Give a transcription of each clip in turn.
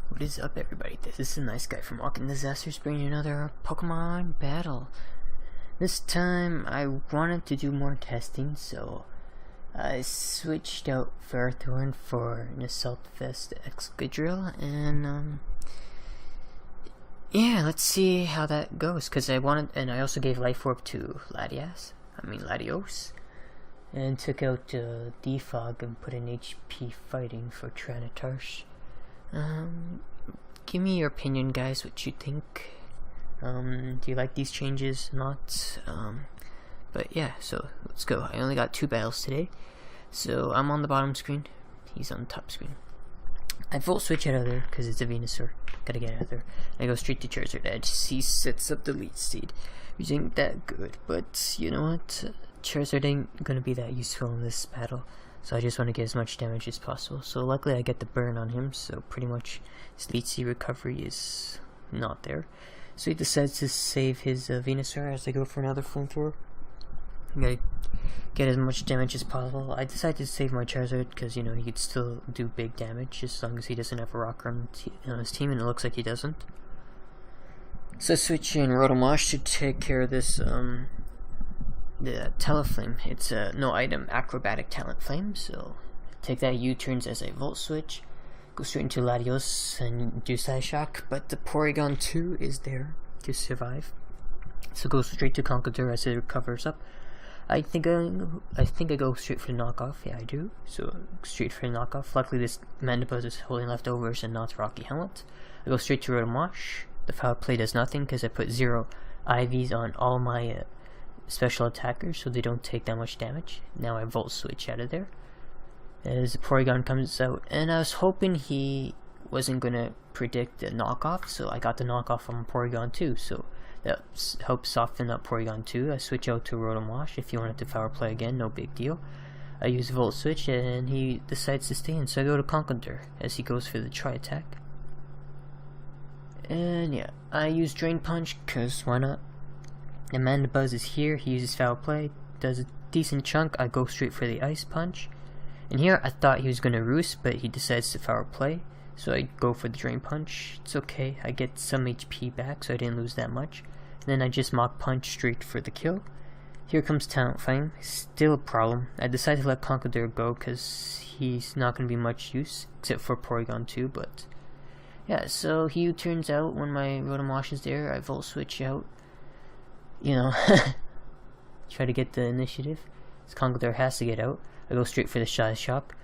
What is up, everybody? This is the nice guy from Walking Disasters, bringing another Pokemon battle. This time I wanted to do more testing, so I switched out Ferrothorn for an Assault Vest Excadrill, and yeah, let's see how that goes. Cause I wanted, and I also gave Life Orb to Latios, and took out Defog and put in HP Fighting for Tranitarsh. Give me your opinion, guys, what you think. Do you like these changes? Not. But yeah, so let's go. I only got 2 battles today. So I'm on the bottom screen. He's on the top screen. I Volt Switch out of there because it's a Venusaur. Gotta get out of there. I go straight to Charizard Edge. He sets up the lead seed. Which ain't that good, but you know what? Charizard ain't gonna be that useful in this battle. So I just want to get as much damage as possible. So luckily I get the burn on him, so pretty much his lead seed recovery is not there. So he decides to save his Venusaur as I go for another flamethrower. I'm gonna get as much damage as possible. I decided to save my Charizard because, you know, he could still do big damage as long as he doesn't have a rock on his team, and it looks like he doesn't. So I switch in Rotomosh to take care of this the Talonflame. It's a no item acrobatic Talonflame, so take that U-turns as a Volt Switch, go straight into Latios and do Side Shock, but the Porygon 2 is there to survive. So go straight to Conkeldurr as it recovers up. I think I go straight for the knockoff. Yeah, I do. So straight for the knockoff. Luckily this Mandibuzz is holding leftovers and not Rocky Helmet. I go straight to Rotomosh. The foul play does nothing because I put 0 IVs on all my special attackers, so they don't take that much damage. Now I Volt Switch out of there as the Porygon comes out, and I was hoping he wasn't gonna predict the knockoff, so I got the knockoff on Porygon 2, so that helps soften up Porygon 2. I switch out to Rotomosh. If you wanted to power play again, no big deal. I use Volt Switch and he decides to stay in, so I go to Conkeldurr as he goes for the Tri Attack. And yeah, I use Drain Punch because why not? The Mandibuzz is here, he uses Foul Play, does a decent chunk. I go straight for the Ice Punch. And here I thought he was going to Roost, but he decides to Foul Play, so I go for the Drain Punch. It's okay, I get some HP back, so I didn't lose that much. And then I just Mach Punch straight for the kill. Here comes Talonflame, still a problem. I decided to let Conkeldurr go because he's not going to be much use, except for Porygon 2, but yeah, so he turns out when my Rotomosh is there. I Volt Switch out. You know, try to get the initiative. This Conkeldurr has to get out. I go straight for the Shy Shock.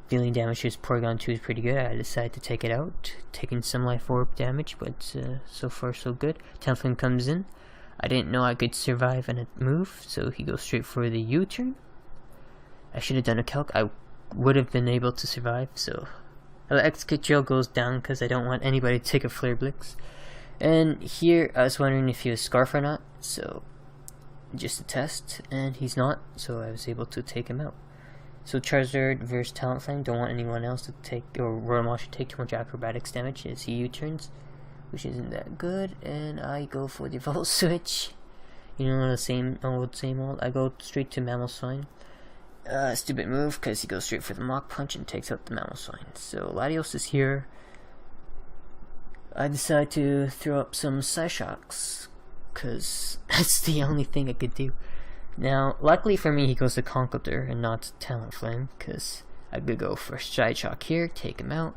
Dealing damage to his Porygon 2 is pretty good. I decide to take it out, taking some Life Orb damage, but so far so good. Talonflame comes in. I didn't know I could survive and move, so he goes straight for the U-turn. I should have done a calc. I would have been able to survive, so the Excadrill goes down because I don't want anybody to take a Flare Blitz. And here I was wondering if he was Scarf or not, so just a test, and he's not, so I was able to take him out. So Charizard versus Talonflame, don't want anyone else to take, or Rotomosh to take too much acrobatics damage as he U-turns, which isn't that good, and I go for the Volt Switch. You know, the same old. I go straight to Mamoswine. Stupid move, because he goes straight for the Mach Punch and takes out the Mamoswine. So Latios is here. I decide to throw up some Psyshocks, because that's the only thing I could do. Now, luckily for me, he goes to Conkeldurr and not to Talonflame, because I could go for Psyshock here, take him out.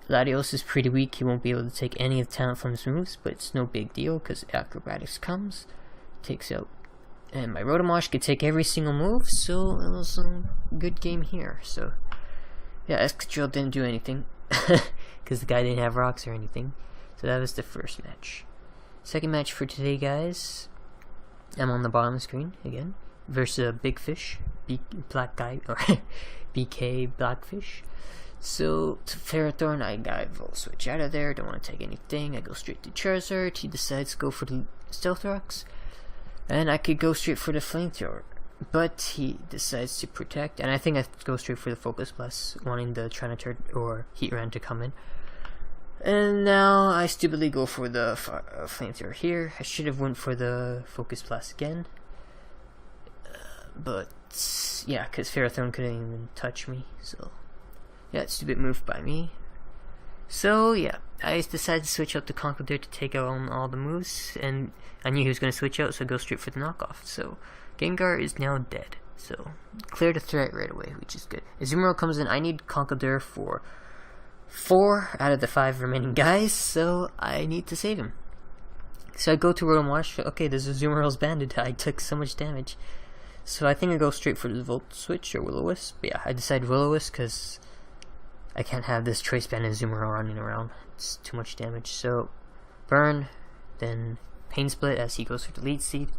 Latios is pretty weak, he won't be able to take any of Talonflame's moves, but it's no big deal, because Acrobatics comes, takes out. And my Rotomosh could take every single move, so it was a good game here. So, yeah, Excadrill didn't do anything, because the guy didn't have rocks or anything. So that was the first match. Second match for today, guys. I'm on the bottom screen again versus a big fish, black guy, or BK Blackfish. So to Ferrothorn, I got Volt Switch out of there. Don't want to take anything. I go straight to Charizard. He decides to go for the Stealth Rocks, and I could go straight for the Flamethrower, but he decides to protect, and I think I go straight for the Focus Blast, wanting the Trinitar or Heatran to come in. And now I stupidly go for the Flamethrower here. I should have went for the Focus Blast again, but yeah, because Ferrothorn couldn't even touch me. So yeah, stupid move by me. So yeah, I decided to switch out the Conqueror to take out on all the moves, and I knew he was going to switch out, so I go straight for the knockoff. So Gengar is now dead, so clear the threat right away, which is good. Azumarill comes in. I need Conqueror for 4 out of the 5 remaining guys, so I need to save him. So I go to Rotom Wash. Okay, this Azumarill's banded. I took so much damage. So I think I go straight for the Volt Switch or Will-O-Wisp. Yeah, I decided Will-O-Wisp because I can't have this Choice Band and Azumarill running around. It's too much damage. So Burn, then Pain Split as he goes for the Lead Seed.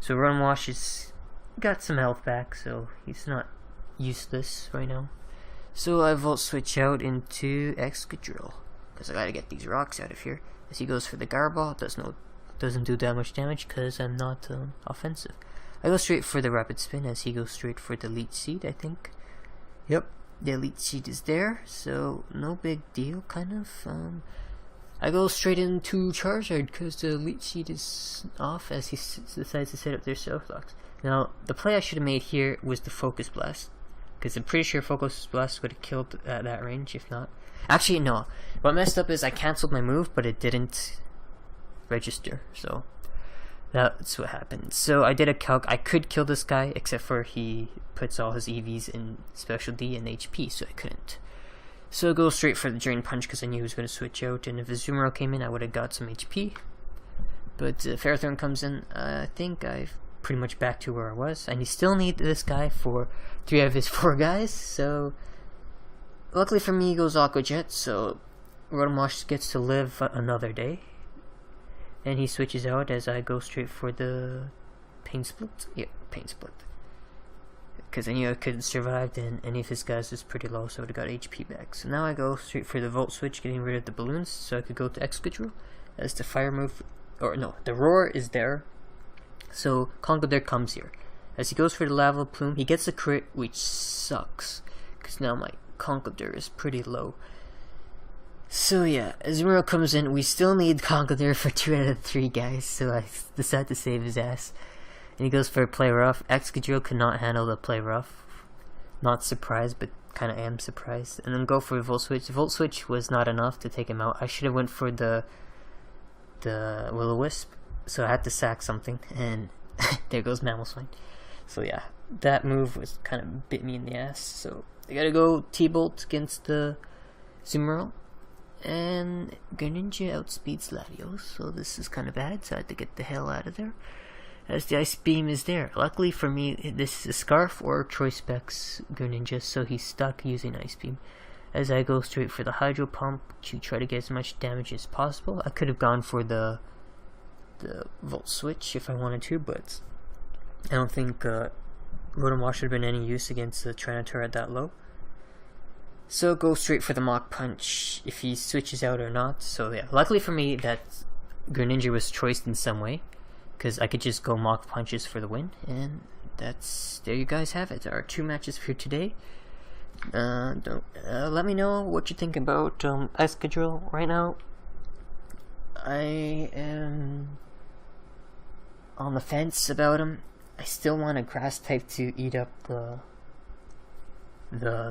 So Rotom Wash has got some health back, so he's not useless right now. So I Volt Switch out into Excadrill because I gotta get these rocks out of here. As he goes for the Garball, doesn't do that much damage because I'm not offensive. I go straight for the Rapid Spin as he goes straight for the Leech Seed, I think. Yep, the Leech Seed is there, so no big deal, kind of. I go straight into Charizard because the Leech Seed is off as he decides to set up their Stealth Rocks. Now, the play I should have made here was the Focus Blast, because I'm pretty sure Focus Blast would have killed at that range, if not. Actually, no. What messed up is I cancelled my move, but it didn't register, so that's what happened. So I did a calc. I could kill this guy, except for he puts all his EVs in Special D and HP, so I couldn't. So I go straight for the Drain Punch because I knew he was going to switch out, and if Azumarill came in, I would have got some HP. But Ferrothorn comes in. I think I've pretty much back to where I was, and you still need this guy for 3 out of his 4 guys, so luckily for me he goes Aqua Jet, so Rotom Wash gets to live another day, and he switches out as I go straight for the Pain Split. Yeah, Pain Split, because I knew I couldn't survive, and any of his guys was pretty low, so I would have got HP back. So now I go straight for the Volt Switch, getting rid of the balloons, so I could go to Excadrill as the fire move, or no, the Roar is there. So Conqueror comes here. As he goes for the Lava Plume, he gets a crit, which sucks, because now my Conqueror is pretty low. So yeah, Azumarill comes in. We still need Conqueror for 2 out of 3 guys, so I decide to save his ass. And he goes for a Play Rough. Excadrill could not handle the Play Rough. Not surprised, but kind of am surprised. And then go for a Volt Switch. The Volt Switch was not enough to take him out. I should have went for the Will-O-Wisp. So I had to sack something, and there goes Mamoswine. So yeah, that move was kind of bit me in the ass. So I gotta go T-Bolt against the Azumarill, and Greninja outspeeds Latios, so this is kind of bad. So I had to get the hell out of there. As the Ice Beam is there. Luckily for me, this is a Scarf or Choice Specs Greninja, so he's stuck using Ice Beam. As I go straight for the Hydro Pump to try to get as much damage as possible. I could have gone for the Volt Switch if I wanted to, but I don't think Rotom Wash would have been any use against the Tyranitar at that low. So go straight for the Mach Punch if he switches out or not. So yeah, luckily for me that Greninja was choiced in some way, because I could just go Mach Punches for the win, and there you guys have it. There are 2 matches for today. Let me know what you think about Excadrill right now. I am on the fence about him. I still want a Grass type to eat up the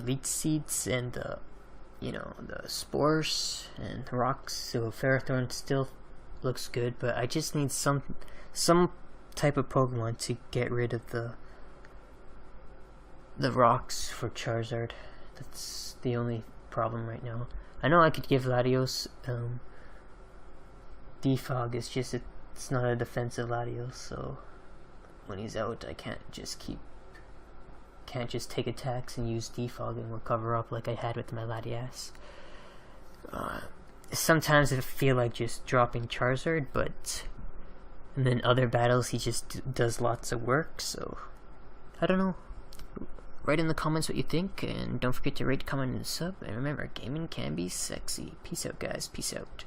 Leech Seeds and the Spores and the Rocks. So Ferrothorn still looks good, but I just need some type of Pokemon to get rid of the Rocks for Charizard. That's the only problem right now. I know I could give Latios Defog, it's just it's not a defensive Latios, so when he's out I can't just take attacks and use Defog and recover up like I had with my Latias. Sometimes I feel like just dropping Charizard, but and then other battles he just does lots of work, so I don't know. Write in the comments what you think, and don't forget to rate, comment, and sub, and remember, gaming can be sexy. Peace out, guys. Peace out.